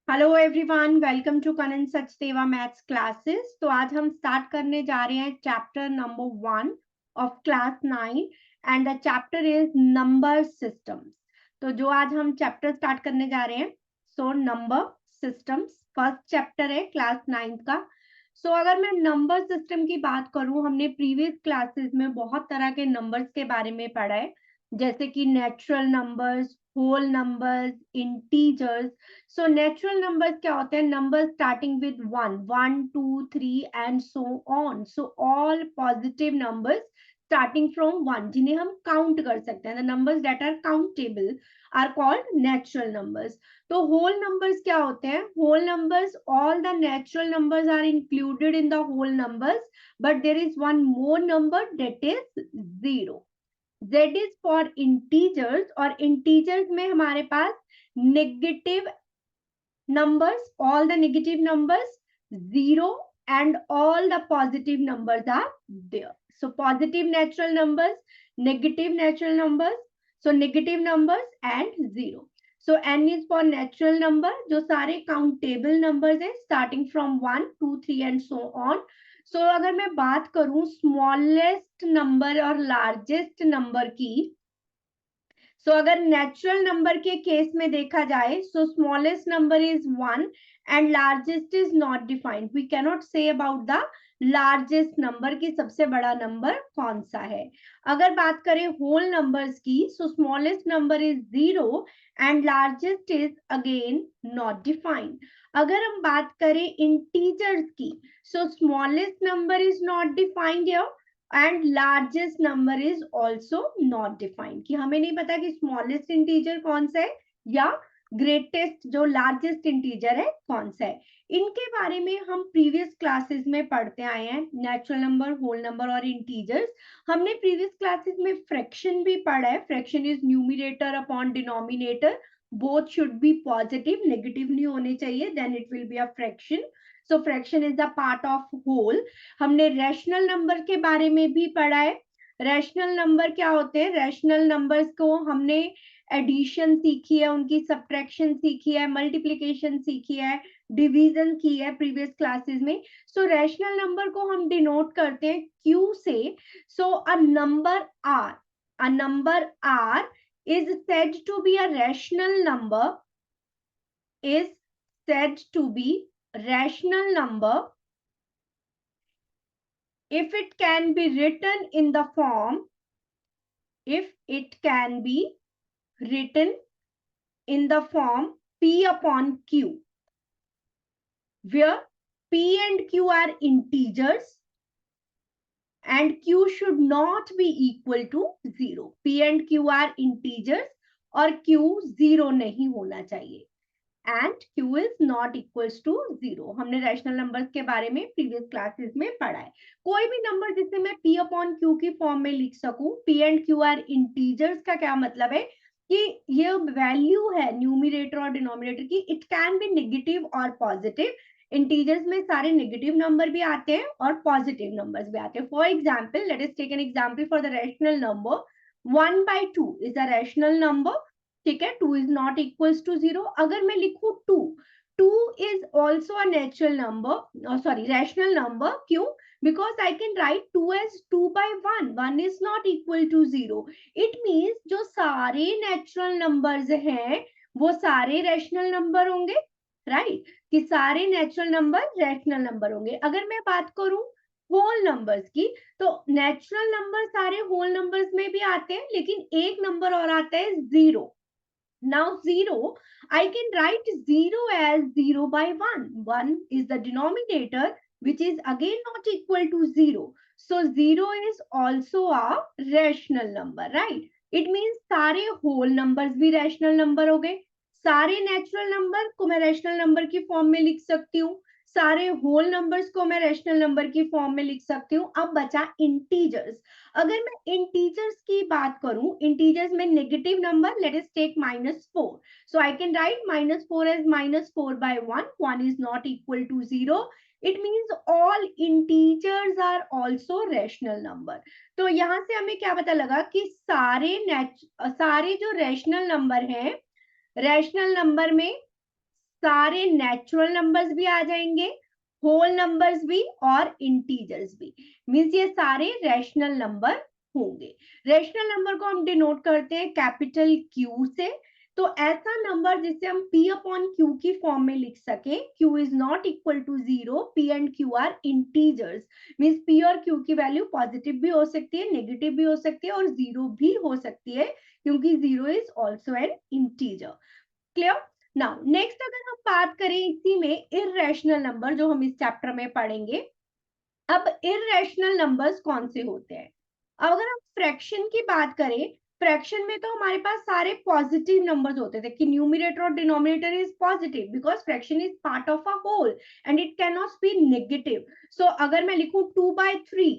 Hello everyone, welcome to Kanan Sachdeva maths classes. तो आज हम स्टार्ट करने जा रहे हैं chapter number 1 of class 9 and the chapter is number systems. तो जो आज हम चैप्टर स्टार्ट करने जा रहे हैं so number systems first chapter है क्लास 9 का। सो अगर मैं नंबर सिस्टम की बात करूं, हमने प्रीवियस क्लासेस में बहुत तरह के नंबर्स के बारे में पढ़ा है, जैसे कि natural numbers, whole numbers, integers. So natural numbers क्या होते हैं? Numbers starting with 1, 1, 2, 3 and so on. So all positive numbers starting from 1 जिन्हें हम count कर सकते हैं. The numbers that are countable are called natural numbers. तो whole numbers क्या होते हैं? Whole numbers, all the natural numbers are included in the whole numbers, but there is one more number that is 0. Z is for integers और integers में हमारे पास negative numbers, all the negative numbers, 0 and all the positive numbers are there. So positive natural numbers, negative natural numbers, so negative numbers and 0. So n is for natural number, जो सारे countable numbers है starting from 1, 2, 3 and so on. So अगर मैं बात करूं smallest number और largest number की, सो अगर नेचुरल नंबर के केस में देखा जाए, so smallest number is 1 and largest is not defined. We cannot say about the largest number की सबसे बड़ा नंबर कौन सा है. अगर बात करें होल नंबर्स की, सो smallest number is 0 and largest is again not defined. अगर हम बात करें इंटीजर्स की, सो smallest number is not defined and largest number is also not defined, कि हमें नहीं पता कि स्मॉलेस्ट इंटीजर कौन सा है या ग्रेटेस्ट जो लार्जेस्ट इंटीजर है कौन सा है. इनके बारे में हम प्रीवियस क्लासेस में पढ़ते आए हैं, नेचुरल नंबर, होल नंबर और इंटीजर्स. हमने प्रीवियस क्लासेस में फ्रैक्शन भी पढ़ा है. Fraction is numerator upon denominator, both should be positive, negative नहीं होने चाहिए, then it will be a fraction. So fraction is the part of whole. हमने रैशनल नंबर के बारे में भी पढ़ा है. रैशनल नंबर क्या होते हैं? रैशनल नंबर्स को हमने एडिशन सीखी है, उनकी सब्ट्रैक्शन सीखी है, मल्टीप्लिकेशन सीखी है, डिवीजन की है प्रीवियस क्लासेस में. सो रैशनल नंबर को हम डिनोट करते हैं क्यू से. So a number R is said to be a rational number, is said to be rational number if it can be written in the form, if it can be written in the form P upon Q, where P and Q are integers and Q should not be equal to 0. P and Q are integers और Q 0 नहीं होना चाहिए and Q is not equals to 0. हमने rational numbers के बारे में previous classes में पढ़ा है. कोई भी नंबर जिसे मैं P अपॉन Q की फॉर्म में लिख सकूं, P and Q are integers का क्या मतलब है कि ये वैल्यू है न्यूमरेटर और डिनोमिनेटर की, इट कैन बी नेगेटिव और पॉजिटिव. इंटीजर्स में सारे नेगेटिव नंबर भी आते हैं और पॉजिटिव नंबर्स भी आते हैं. For example, let us take an example for the rational number 1/2 is a rational number. ठीक है, 2 इज नॉट इक्वल्स टू 0. अगर मैं लिखूं 2 is also a natural number, sorry rational number. क्यों? Because I can write 2 as 2/1. 1 is not equal to 0. It means जो सारे natural numbers हैं वो सारे रैशनल नंबर होंगे, राइट? कि सारे नेचुरल नंबर रैशनल नंबर होंगे. अगर मैं बात करूं होल नंबर्स की, तो नेचुरल नंबर सारे होल नंबर्स में भी आते हैं, लेकिन एक नंबर और आता है 0. Now 0, I can write 0 as 0/1. 1 is the denominator, which is again not equal to 0. So 0 is also a rational number, right? It means सारे whole numbers भी rational number हो गए. सारे natural number को मैं rational number की form में लिख सकती हूँ, सारे होल नंबर्स को मैं रैशनल नंबर की फॉर्म में लिख सकती हूँ. अब बचा इंटीजर्स. अगर मैं इंटीजर्स की बात करूं, इंटीजर्स में negative number, let us take -4. So I can write -4 as -4/1. 1 is not equal to 0. It means all integers are also rational number. तो यहां से हमें क्या पता लगा कि सारे जो रैशनल नंबर हैं, रैशनल नंबर में सारे नेचुरल नंबर्स भी आ जाएंगे, होल नंबर्स भी और इंटीजर्स भी, मींस ये सारे रैशनल नंबर होंगे। रैशनल नंबर को हम डिनोट करते हैं कैपिटल क्यू से। तो ऐसा नंबर जिसे हम P अपॉन Q की फॉर्म में लिख सके, Q is not equal to 0, P and Q are integers, means P और Q की वैल्यू पॉजिटिव भी हो सकती है, नेगेटिव भी हो सकती है और जीरो भी हो सकती है, क्योंकि zero is also an integer. Clear? Now next अगर हम बात करें इसी में इररेशनल नंबर, जो हम इस चैप्टर में पढ़ेंगे। अब इररेशनल नंबर्स कौन से होते हैं? अब अगर हम फ्रैक्शन की बात करें, फ्रैक्शन में तो हमारे पास सारे पॉजिटिव नंबर्स होते थे कि न्यूमरेटर और denominator is positive, because fraction is part of a whole and it cannot be negative. So अगर मैं लिखूं 2/3,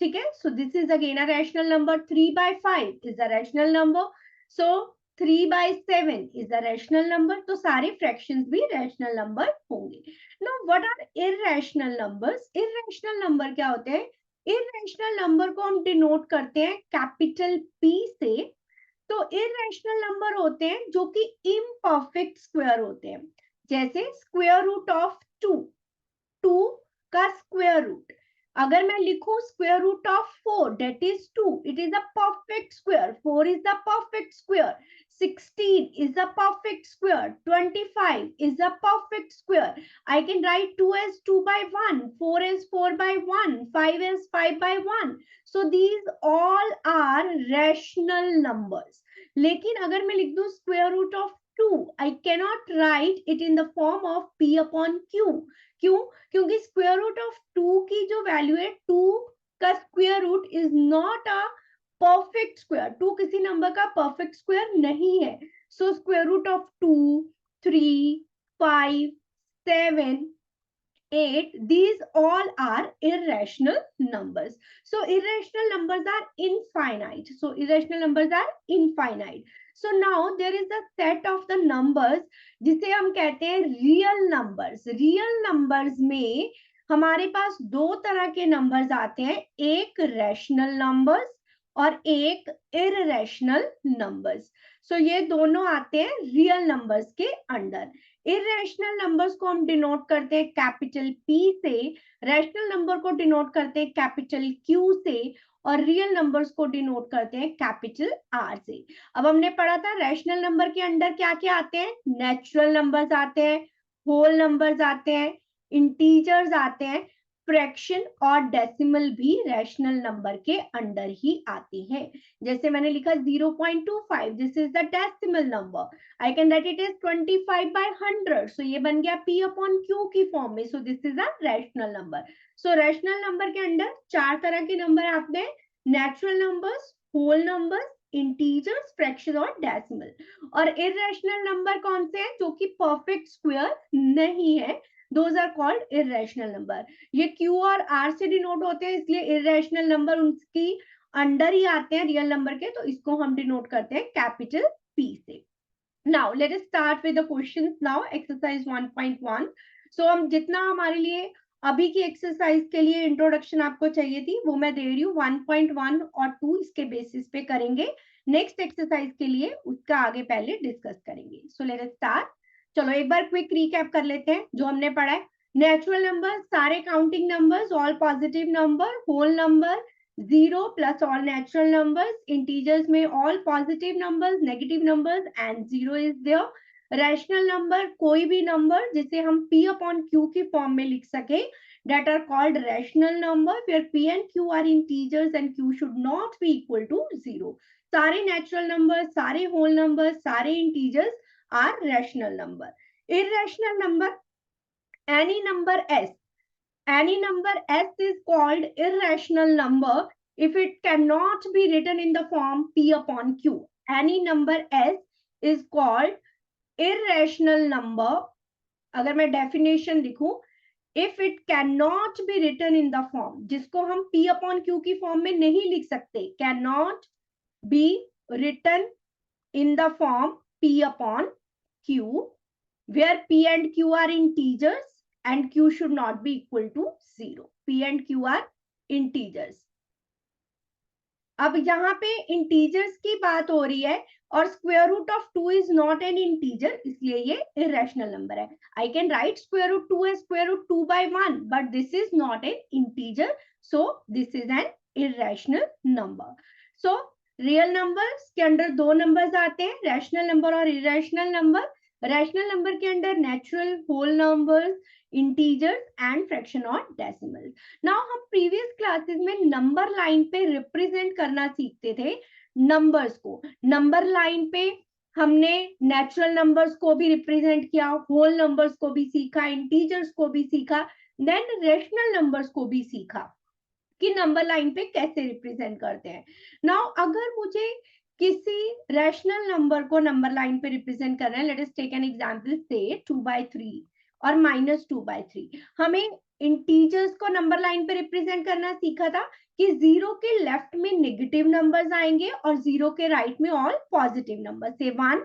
ठीक है, so this is again a rational number. 3/5 is a rational number, so 3/7 is a rational number. तो सारे fractions भी rational number होंगे। Now, what are irrational numbers? Irrational number क्या होते हैं? Irrational number को हम डिनोट करते हैं कैपिटल P से। तो irrational number होते हैं जो कि imperfect square होते हैं, जैसे स्क्वायर रूट ऑफ 2, 2 का स्क्वायर रूट। अगर मैं लिखूं square root of 4, that is 2, it is a perfect square. 4 is the perfect square, 16 is a perfect square, 25 is a perfect square. I can write 2 as 2/1, 4 as 4/1, 5 as 5/1. So these all are rational numbers. लेकिन अगर मैं लिख दूं square root of 2, I cannot write it in the form of P upon Q. क्यों? क्योंकि square root of 2 की जो value है, 2 का square root is not a perfect square. 2 किसी नंबर का परफेक्ट स्क्वायर नहीं है। So square root of 2, 3, 5, 7, 8, these all are irrational numbers. So irrational numbers are infinite. So irrational numbers are infinite. So now there is a set of the numbers जिसे हम कहते हैं real numbers. Real numbers में हमारे पास दो तरह के numbers आते हैं, एक रैशनल नंबर्स और एक इररेशनल नंबर्स। सो ये दोनों आते हैं रियल नंबर्स के अंडर। इररेशनल नंबर्स को हम डिनोट करते हैं कैपिटल P से, रैशनल नंबर को डिनोट करते हैं कैपिटल Q से और रियल नंबर्स को डिनोट करते हैं कैपिटल R से। अब हमने पढ़ा था रैशनल नंबर के अंडर क्या क्या आते हैं, नेचुरल नंबर्स आते हैं, होल नंबर्स आते हैं, इंटीजर्स आते हैं, फ्रैक्शन और डेसिमल भी रैशनल नंबर के अंडर ही आती है। जैसे मैंने लिखा 0.25, this is the decimal number. I can write it is 25/100, so ये बन गया P अपॉन Q की फॉर्म में। So this is a rational number. So rational number के अंडर चार तरह के नंबर आते हैं, natural numbers, whole numbers, integers, fraction और डेसिमल। और इररेशनल नंबर कौन से हैं? जो कि परफेक्ट स्क्वायर नहीं है, those are called irrational number. ये Q और R से डिनोट होते हैं, इसलिए इररेशनल नंबर उनकी अंडर ही आते हैं रियल नंबर के, तो इसको हम डिनोट करते हैं कैपिटल P से। Now let us start with the questions now. Exercise 1.1. So हम जितना हमारे लिए अभी की एक्सरसाइज के लिए इंट्रोडक्शन आपको चाहिए थी वो मैं दे रही हूँ। 1.1 और 2 इसके बेसिस पे करेंगे। नेक्स्ट एक्सरसाइज के लिए उसका आगे पहले डिस्कस करेंगे। So let us start. चलो एक बार क्विक रिकैप कर लेते हैं जो हमने पढ़ा है। नेचुरल नंबर सारे counting numbers, all positive number, whole number 0 plus all natural numbers, integers में all positive numbers, negative numbers and 0 is there. Rational number कोई भी number जिसे हम P upon Q की form में लिख सके, that are called rational number, where P and Q are integers and Q should not be equal to 0. सारे natural numbers, सारे whole numbers, सारे integers are rational number. Irrational number, any number S. Any number S is called irrational number if it cannot be written in the form P upon Q. Any number S is called irrational number. अगर मैं definition लिखूं, if it cannot be written in the form, जिसको हम P upon Q की form में नहीं लिख सकते, cannot be written in the form P upon Q, where P and Q are integers and Q should not be equal to 0. P and Q are integers. अब यहाँ पे integers की बात हो रही है और square root of 2 is not an integer, इसलिए ये इरेशनल नंबर है. I can write square root 2 as square root 2 by 1, but this is not an integer, so this is an irrational number. So real numbers के अंदर दो numbers आते हैं, rational number और irrational number. Rational number के अंदर natural, whole numbers, integers and fraction और decimal. Now हम प्रीवियस क्लासेस में नंबर लाइन पे रिप्रेजेंट करना सीखते थे नंबर्स को. नंबर लाइन पे हमने नेचुरल नंबर्स को भी रिप्रेजेंट किया, होल नंबर्स को भी सीखा, इंटीजर्स को भी सीखा, देन रैशनल नंबर्स को भी सीखा कि नंबर लाइन पे कैसे रिप्रेजेंट करते हैं. नाउ अगर मुझे किसी रैशनल नंबर को नंबर लाइन पे रिप्रेजेंट करना है, let us take an example, say 2/3 और -2/3. हमें इंटीजर्स को नंबर लाइन पे रिप्रेजेंट करना सीखा था कि जीरो के लेफ्ट में नेगेटिव नंबर्स आएंगे और जीरो के राइट में ऑल पॉजिटिव नंबर, से 1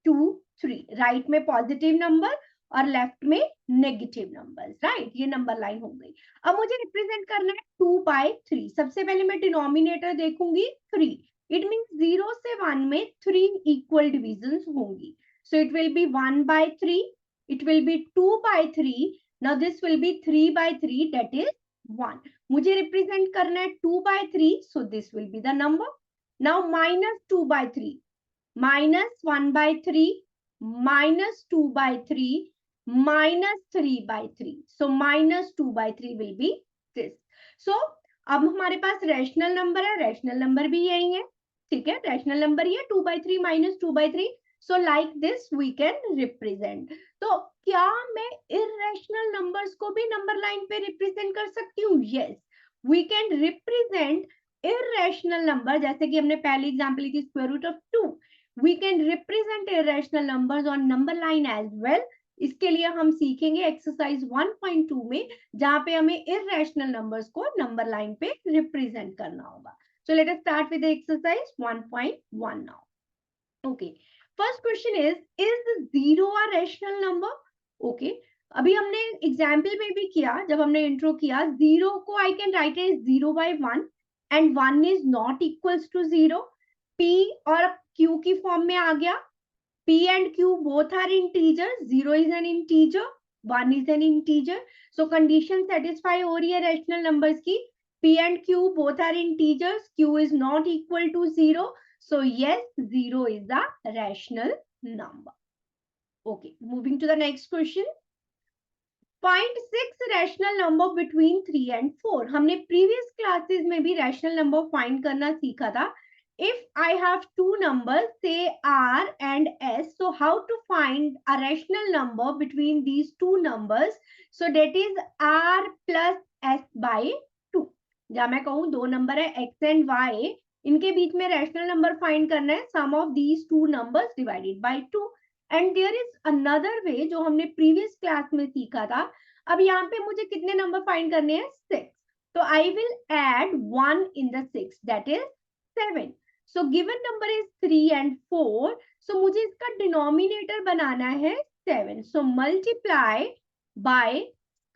2 3, राइट में पॉजिटिव नंबर और लेफ्ट में नेगेटिव नंबर्स, राइट. ये नंबर लाइन हो गई. अब मुझे रिप्रेजेंट करना है 2/3. सबसे पहले मैं डिनोमिनेटर देखूंगी 3. इट मींस 0 से 1 में 3 इक्वल डिविजन्स होंगी. So it will B 1/3, it will be 2/3. now this will be 3/3, that is 1. मुझे रिप्रेजेंट करना है 2/3, so this will be the number. now -2/3, -1/3, -2/3, -3/3, so -2/3 will be this. so अब हमारे पास rational number है, rational number भी यही है, ठीक है. रैशनल नंबर ये 2/3 -2/3, so like this we can represent. तो क्या मैं इरेशनल नंबर्स को भी नंबर लाइन पे रिप्रेजेंट कर सकती हूँ? Yes, we can represent irrational number, जैसे कि हमने पहले एग्जांपल ली थी square root of 2. We can represent irrational numbers on number line as well. इसके लिए हम सीखेंगे एक्सरसाइज 1.2 में, जहां पे हमें इरेशनल नंबर्स को नंबर लाइन पे रिप्रेजेंट करना होगा. So let us start with the exercise 1.1 now. Okay. First question is the zero a rational number? Okay. अभी हमने एग्जाम्पल में भी किया, जब हमने इंट्रो किया, जीरो को I can write as 0/1 and 1 is not equals to 0. P और Q की फॉर्म में आ गया. P and Q both are integers. 0 is an integer, 1 is an integer. So condition satisfy हो रही है rational numbers की. P and Q both are integers. Q is not equal to 0. So yes, 0 is the rational number. Okay, moving to the next question. Find 6 rational number between 3 and 4. हमने previous classes में भी rational number find करना सीखा था. If I have two numbers, say R and S, so how to find a rational number between these two numbers? So that is R plus S by 2. जहाँ मैं कहूँ दो number है X and Y, इनके बीच में rational number find करना है, sum of these two numbers divided by 2. And there is another way जो हमने प्रीवियस क्लास में सीखा था. अब यहाँ पे मुझे कितने नंबर फाइंड करने हैं? 6. तो I will add 1 in the 6, that is 7. So given number is 3 and 4. So मुझे इसका डिनोमिनेटर बनाना है 7. So multiply by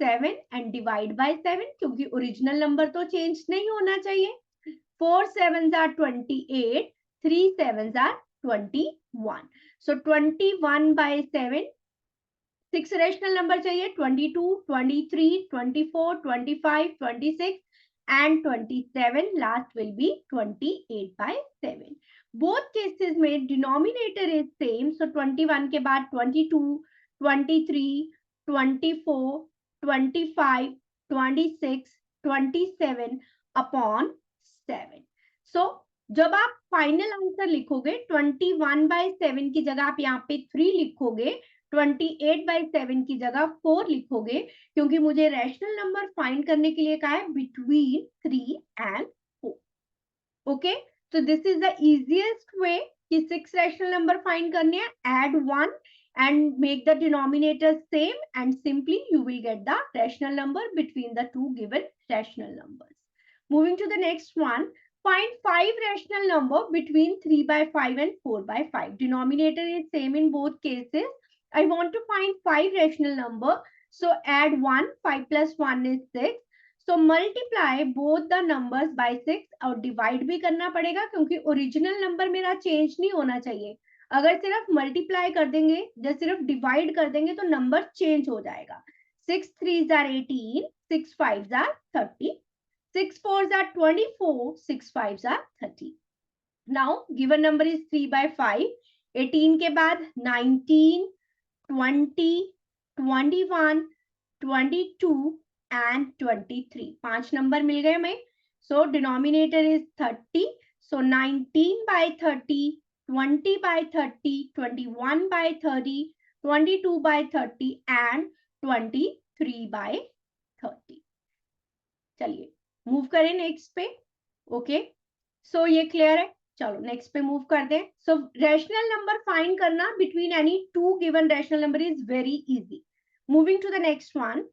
7 and divide by 7, क्योंकि ओरिजिनल नंबर तो चेंज नहीं होना चाहिए. 4 7s are 28, 3 7s are 21. So 21/7. 6 rational number चाहिए, 22, 23, 24, 25, 26 and 27. Last will be 28/7. Both cases में denominator is same. So 21 के बाद 22, 23, 24, 25, 26, 27 upon 7. So जब आप फाइनल आंसर लिखोगे 21/7 की जगह आप यहाँ पे 3 लिखोगे, 28/7 की जगह 4 लिखोगे, क्योंकि मुझे रैशनल नंबर फाइंड करने के लिए कहा है between 3 and 4. Okay, so this is the easiest way कि 6 रैशनल नंबर फाइंड करने हैं. add 1 and make the denominator same and simply you will get the rational number between the two given rational numbers. Moving to the next one. Find 5 rational number between 3/5 and 4/5. Denominator is same in both cases. I want to find 5 rational number. So add 1. 5 plus 1 is 6. So multiply both the numbers by 6 और divide भी करना पड़ेगा क्योंकि original number मेरा change नहीं होना चाहिए। अगर सिर्फ मल्टीप्लाई कर देंगे या सिर्फ डिवाइड कर देंगे तो नंबर चेंज हो जाएगा। 6 3s are 18, 6 5s are 30, 6 4s are 24, 6 5s are 30. Now given number is 3 by 5. 18 के बाद 19, 20, 21, 22 and 23. 5 नंबर मिल गए हमें. So denominator is 30. So 19 by 30, 20 by 30, 21 by 30, 22 by 30 and 23 by 30. चलिए मूव करें नेक्स्ट पे. ओके सो ये क्लियर है. चलो नेक्स्ट पे मूव करते हैं. सो रैशनल नंबर फाइंड करना between any two given rational number is very easy. Moving to the next one.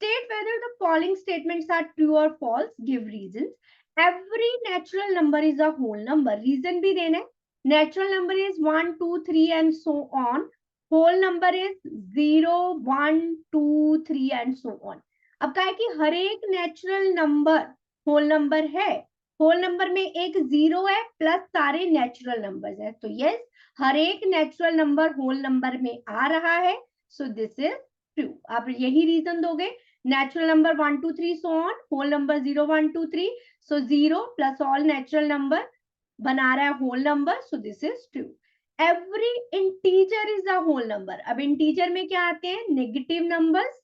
State whether the following statements are true or false. Give reasons. Every natural number is a whole number. Reason भी देना है. Natural number is 1, 2, 3 and so on. Whole number is 0, 1, 2, 3 and so on. अब क्या है कि हर एक natural number whole number है. Whole number में एक जीरो है प्लस सारे नेचुरल नंबर्स है. तो यस हर एक नेचुरल नंबर होल नंबर में आ रहा है. So this is true. आप यही रीजन दोगे. Natural number 1, 2, 3 so on. Whole number 0, 1, 2, 3. So 0 plus all natural number बना रहा है whole number. So this is true. Every integer is a whole number. अब integer में क्या आते हैं? Negative numbers.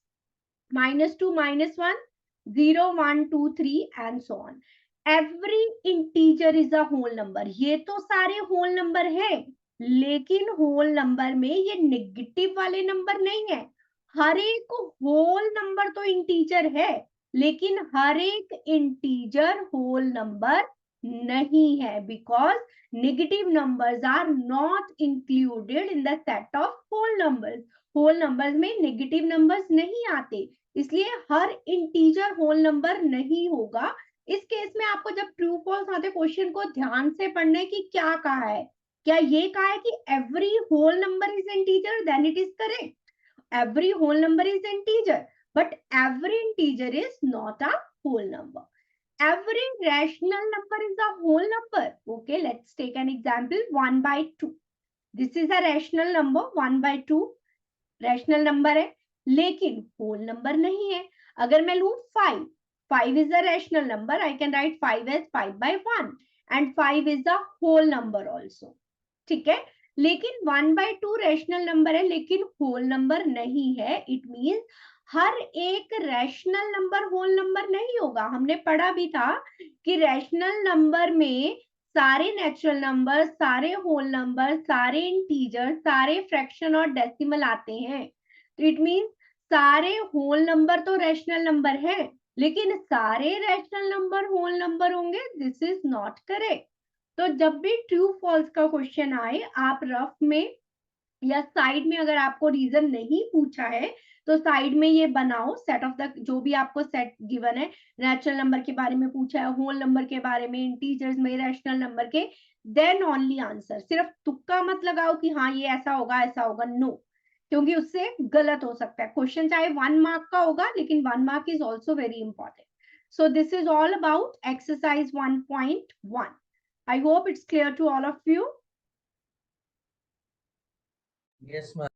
-2, -1, 0, 1, 2, 3 and so on. Every integer is a whole number. ये तो सारे whole number है लेकिन whole number में ये negative वाले number नहीं है. हर एक होल नंबर तो इंटीजर है लेकिन हर एक इंटीजर होल नंबर नहीं है because negative numbers are not included in the set of whole numbers. Whole numbers में नेगेटिव नंबर्स नहीं आते इसलिए हर इंटीजर होल नंबर नहीं होगा. इस केस में आपको जब ट्रू फॉल्स आते क्वेश्चन को ध्यान से पढ़ने की क्या कहा है. क्या ये कहा है कि every whole number is integer? Then it is correct. Every whole number is integer, but every integer is not a whole number. Every rational number is a whole number. Okay, let's take an example. 1 by 2. This is a rational number. 1 by 2 rational number है लेकिन whole number नहीं है. अगर मैं लूँ 5. 5 is a rational number. I can write 5 as 5 by 1 and 5 is a whole number also. ठीक है. लेकिन 1 by 2 रैशनल नंबर है लेकिन होल नंबर नहीं है. इट मींस हर एक रैशनल नंबर होल नंबर नहीं होगा. हमने पढ़ा भी था कि रैशनल नंबर में सारे नेचुरल नंबर, सारे होल नंबर, सारे इंटीजर, सारे फ्रैक्शन और डेसिमल आते हैं. तो इट मींस सारे होल नंबर तो रैशनल नंबर है लेकिन सारे रैशनल नंबर होल नंबर होंगे. This is not correct. तो जब भी ट्रू फॉल्स का क्वेश्चन आए आप रफ में या साइड में अगर आपको रीजन नहीं पूछा है तो साइड में ये बनाओ सेट ऑफ द जो भी आपको सेट गिवन है. नेचुरल नंबर के बारे में पूछा है, होल नंबर के बारे में, इंटीजर्स में, रैशनल नंबर के, देन ओनली आंसर. सिर्फ तुक्का मत लगाओ कि हाँ ये ऐसा होगा. नो, क्योंकि उससे गलत हो सकता है. क्वेश्चन चाहे 1 मार्क का होगा लेकिन 1 mark is also very important. So this is all about exercise 1.1. I hope it's clear to all of you. Yes, ma'am.